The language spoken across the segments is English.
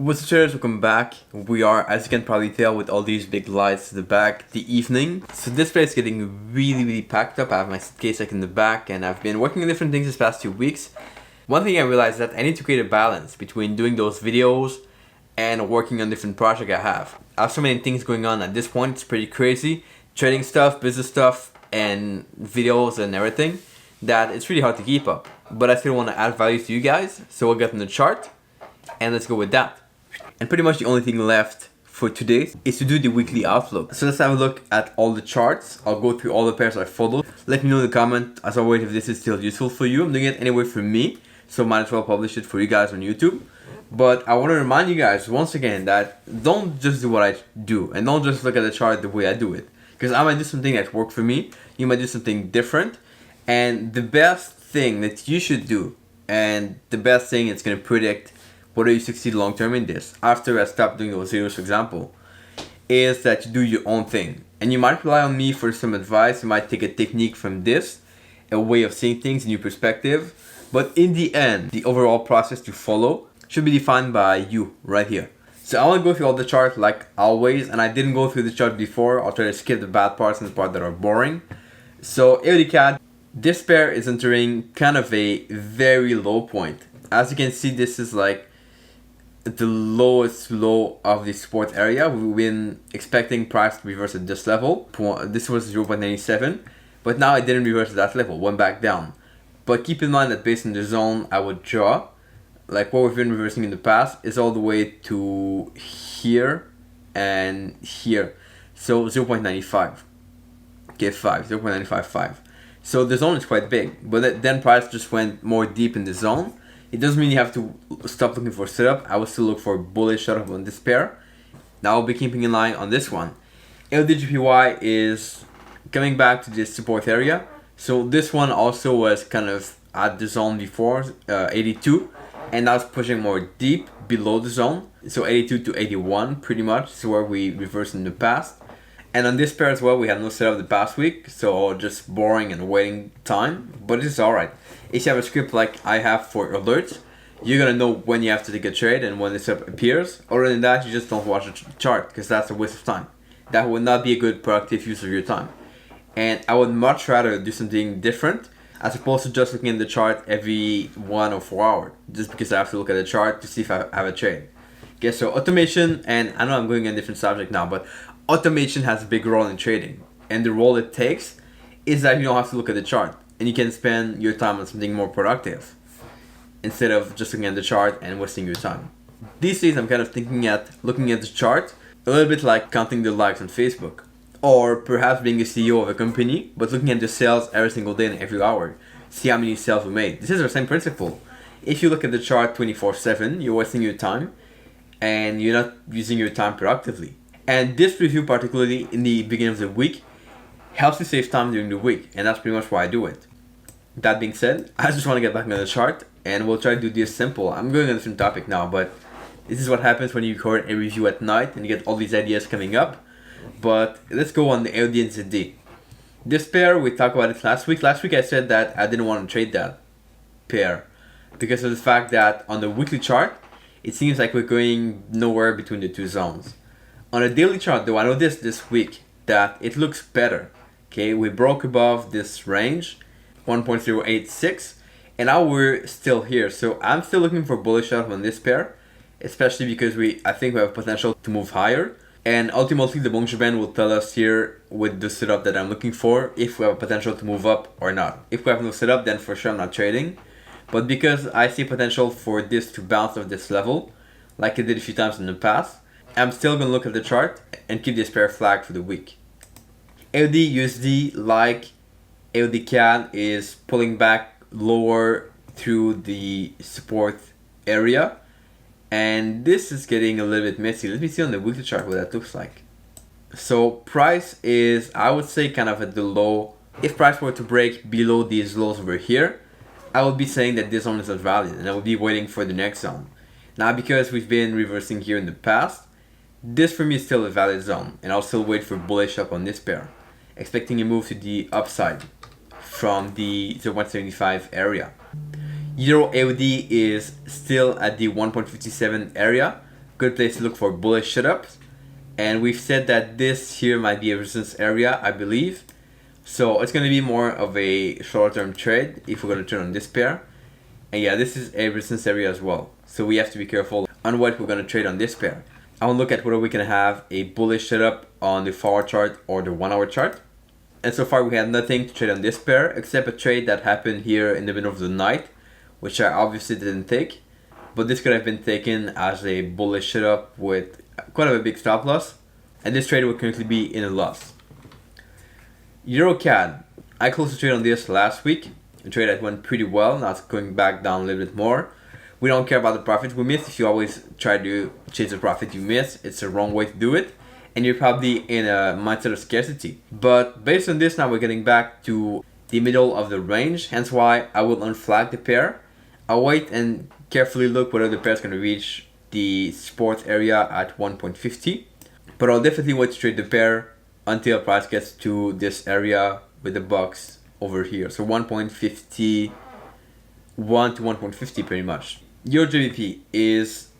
What's up, traders? Welcome back. We are, as you can probably tell, with all these big lights in the back, the evening. So this place is getting really packed up. I have my suitcase like in the back, and I've been working on different things this past 2 weeks. One thing I realized is that I need to create a balance between doing those videos and working on different projects I have. I have so many things going on at this point. It's pretty crazy. Trading stuff, business stuff, and videos and everything, that it's really hard to keep up. But I still want to add value to you guys, so we'll get on the chart, and let's go with that. And pretty much the only thing left for today is to do the weekly outlook. So let's have a look at all the charts. I'll go through all the pairs I followed. Let me know in the comment, as always, if this is still useful for you. I'm doing it anyway for me, so might as well publish it for you guys on YouTube. But I want to remind you guys once again that don't just do what I do, and don't just look at the chart the way I do it. Because I might do something that worked for me, you might do something different. And the best thing that you should do, and the best thing it's going to predict whether you succeed long term in this, after I stop doing those videos, for example, is that you do your own thing. And you might rely on me for some advice. You might take a technique from this, a way of seeing things, a new perspective. But in the end, the overall process to follow should be defined by you right here. So I want to go through all the charts like always, and I didn't go through the chart before. I'll try to skip the bad parts and the parts that are boring. So AUD, this pair is entering kind of a very low point. As you can see, this is like the lowest low of the support area. We've been expecting price to reverse at this level. This was 0.97, but now it didn't reverse at that level, went back down. But keep in mind that based on the zone I would draw, like what we've been reversing in the past, is all the way to here and here. So 0.95. Okay, 0.955. So the zone is quite big, but then price just went more deep in the zone. It doesn't mean you have to stop looking for setup. I will still look for bullish setup on this pair. Now I'll be keeping in line on this one. LDGPY is coming back to this support area. So this one also was kind of at the zone before, 82. And now it's pushing more deep below the zone. So 82 to 81 pretty much is where we reversed in the past. And on this pair as well, we had no setup the past week. So just boring and waiting time. But it's alright. If you have a script like I have for alerts, you're gonna know when you have to take a trade and when the setup appears. Other than that, you just don't watch the chart, because that's a waste of time. That would not be a good productive use of your time. And I would much rather do something different as opposed to just looking at the chart every 1 or 4 hours, just because I have to look at the chart to see if I have a trade. Okay, so automation, and I know I'm going on a different subject now, but automation has a big role in trading. And the role it takes is that you don't have to look at the chart, and you can spend your time on something more productive instead of just looking at the chart and wasting your time. These days I'm kind of looking at the chart a little bit like counting the likes on Facebook, or perhaps being a CEO of a company but looking at the sales every single day and every hour, see how many sales we made. This is the same principle. If you look at the chart 24/7, you're wasting your time and you're not using your time productively. And this review, particularly in the beginning of the week, helps you save time during the week, and that's pretty much why I do it. That being said, I just want to get back on the chart, and we'll try to do this simple. I'm going on a different topic now, but this is what happens when you record a review at night and you get all these ideas coming up. But let's go on the AUD and ZD. This pair, we talked about it last week. Last week I said that I didn't want to trade that pair because of the fact that on the weekly chart, it seems like we're going nowhere between the two zones. On a daily chart though, I noticed this week that it looks better. Okay, we broke above this range, 1.086, and now we're still here. So I'm still looking for bullish setup on this pair, especially because I think we have potential to move higher. And ultimately, the Bollinger Band will tell us here with the setup that I'm looking for if we have a potential to move up or not. If we have no setup, then for sure I'm not trading. But because I see potential for this to bounce off this level, like I did a few times in the past, I'm still going to look at the chart and keep this pair flagged for the week. AUD USD, like AUD CAD, is pulling back lower through the support area, and this is getting a little bit messy. Let me see on the weekly chart what that looks like. So price is, I would say, kind of at the low. If price were to break below these lows over here, I would be saying that this zone is not valid, and I would be waiting for the next zone. Now, because we've been reversing here in the past, this for me is still a valid zone, and I'll still wait for bullish up on this pair, expecting a move to the upside from the 0.75 area. Euro AUD is still at the 1.57 area, good place to look for bullish setups. And we've said that this here might be a resistance area, I believe. So it's going to be more of a short-term trade if we're going to turn on this pair. And yeah, this is a resistance area as well. So we have to be careful on what we're going to trade on this pair. I want to look at whether we can have a bullish setup on the forward chart or the 1 hour chart. And so far we had nothing to trade on this pair except a trade that happened here in the middle of the night, which I obviously didn't take. But this could have been taken as a bullish setup with quite a big stop loss. And this trade will currently be in a loss. EuroCAD. I closed the trade on this last week. A trade that went pretty well. Now it's going back down a little bit more. We don't care about the profits we miss. If you always try to chase the profit you miss, it's the wrong way to do it. And you're probably in a mindset of scarcity. But based on this, now we're getting back to the middle of the range. Hence why I will unflag the pair. I'll wait and carefully look whether the pair is going to reach the support area at 1.50. But I'll definitely wait to trade the pair until price gets to this area with the box over here. So 1.51 to 1.50 pretty much. Your GBP is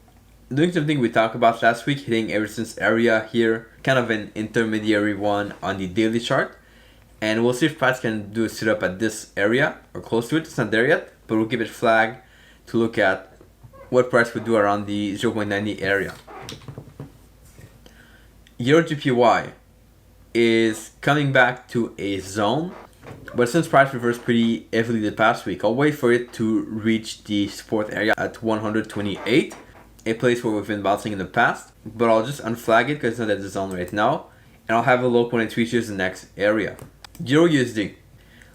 doing something we talked about last week, hitting a resistance area here, kind of an intermediary one on the daily chart. And we'll see if price can do a setup at this area or close to it. It's not there yet, but we'll keep it flagged to look at what price would do around the 0.90 area. Your GPY is coming back to a zone, but since price reversed pretty heavily the past week, I'll wait for it to reach the support area at 128, a place where we've been bouncing in the past. But I'll just unflag it because it's not at the zone right now, and I'll have a look when it reaches the next area. Euro USD,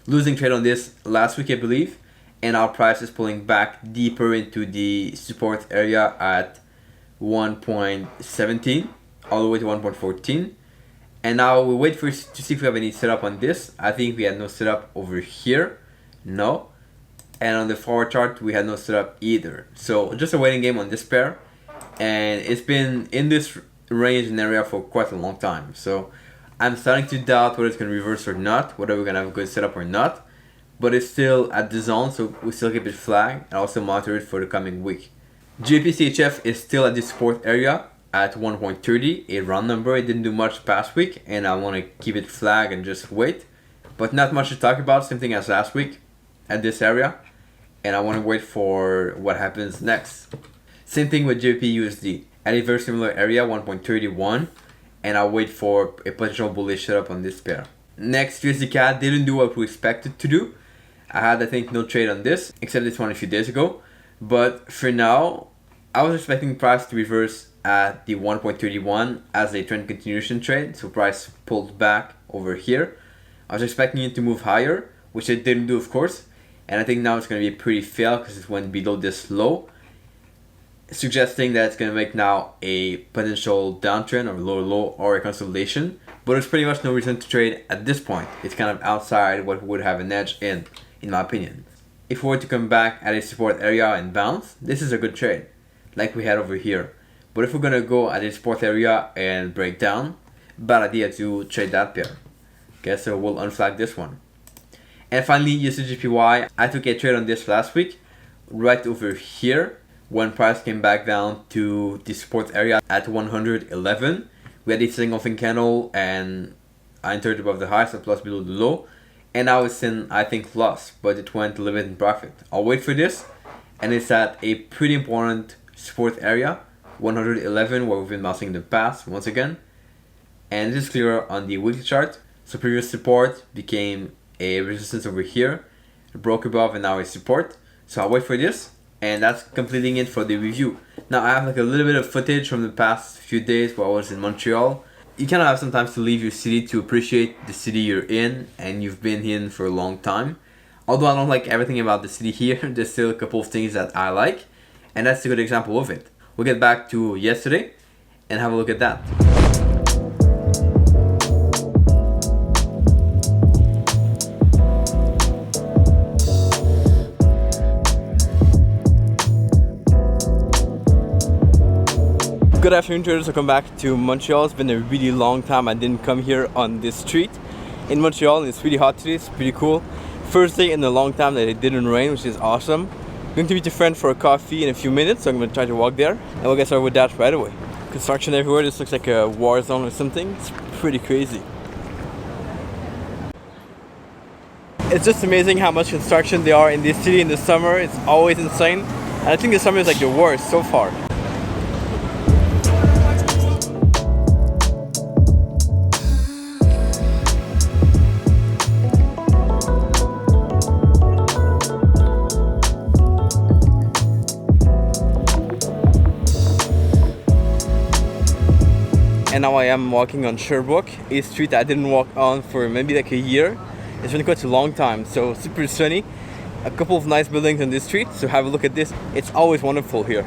losing trade on this last week I believe, and our price is pulling back deeper into the support area at 1.17 all the way to 1.14. And now we'll wait to see if we have any setup on this. I think we had no setup over here. No. And on the forward chart, we had no setup either. So just a waiting game on this pair. And it's been in this range and area for quite a long time. So I'm starting to doubt whether it's going to reverse or not, whether we're going to have a good setup or not. But it's still at the zone, so we still keep it flagged and also monitor it for the coming week. GBP-CHF is still at the support area at 1.30, a round number. It didn't do much past week, and I want to keep it flagged and just wait. But not much to talk about, same thing as last week at this area. And I want to wait for what happens next. Same thing with GBP-USD at a very similar area, 1.31, and I'll wait for a potential bullish setup on this pair. Next, USD-CAD didn't do what we expected to do. I had, I think, no trade on this, except this one a few days ago. But for now, I was expecting price to reverse at the 1.31 as a trend continuation trade. So price pulled back over here. I was expecting it to move higher, which it didn't do, of course. And I think now it's going to be a pretty fail because it went below this low, suggesting that it's going to make now a potential downtrend or lower low or a consolidation. But there's pretty much no reason to trade at this point. It's kind of outside what would have an edge in my opinion. If we were to come back at a support area and bounce, this is a good trade, like we had over here. But if we're going to go at a support area and break down, bad idea to trade that pair. Okay, so we'll unflag this one. And finally, USDJPY, I took a trade on this last week, right over here, when price came back down to the support area at 111. We had a single fin candle and I entered above the high, so plus below the low. And now it's in, I think, loss, but it went a little bit in profit. I'll wait for this, and it's at a pretty important support area, 111, where we've been bouncing in the past once again. And this is clearer on the weekly chart. So previous support became a resistance over here, broke above and now a support. So I'll wait for this, and that's completing it for the review. Now I have like a little bit of footage from the past few days where I was in Montreal. You kind of have sometimes to leave your city to appreciate the city you're in, and you've been in for a long time. Although I don't like everything about the city here, there's still a couple of things that I like, and that's a good example of it. We'll get back to yesterday and have a look at that. Good afternoon, traders. Welcome back to Montreal. It's been a really long time I didn't come here on this street in Montreal, and it's really hot today. It's pretty cool. First day in a long time that it didn't rain, which is awesome. going to meet a friend for a coffee in a few minutes, so I'm going to try to walk there. And we'll get started with that right away. Construction everywhere. This looks like a war zone or something. It's pretty crazy. It's just amazing how much construction there are in this city in the summer. It's always insane. And I think the summer is like the worst so far. And now I am walking on Sherbrooke, a street I didn't walk on for maybe like a year. It's been quite a long time, so super sunny. A couple of nice buildings on this street, so have a look at this. It's always wonderful here.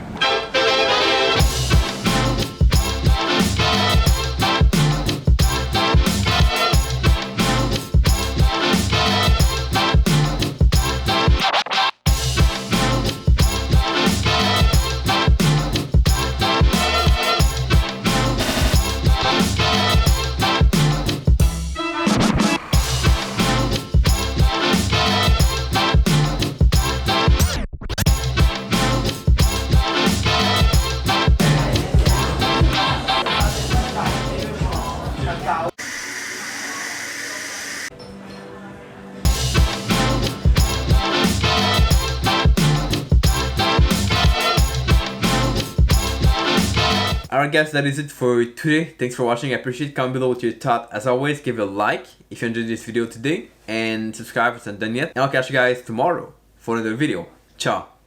Alright guys, that is it for today. Thanks for watching. I appreciate it. Comment below what you thought. As always, give it a like if you enjoyed this video today. And subscribe if it's not done yet. And I'll catch you guys tomorrow for another video. Ciao.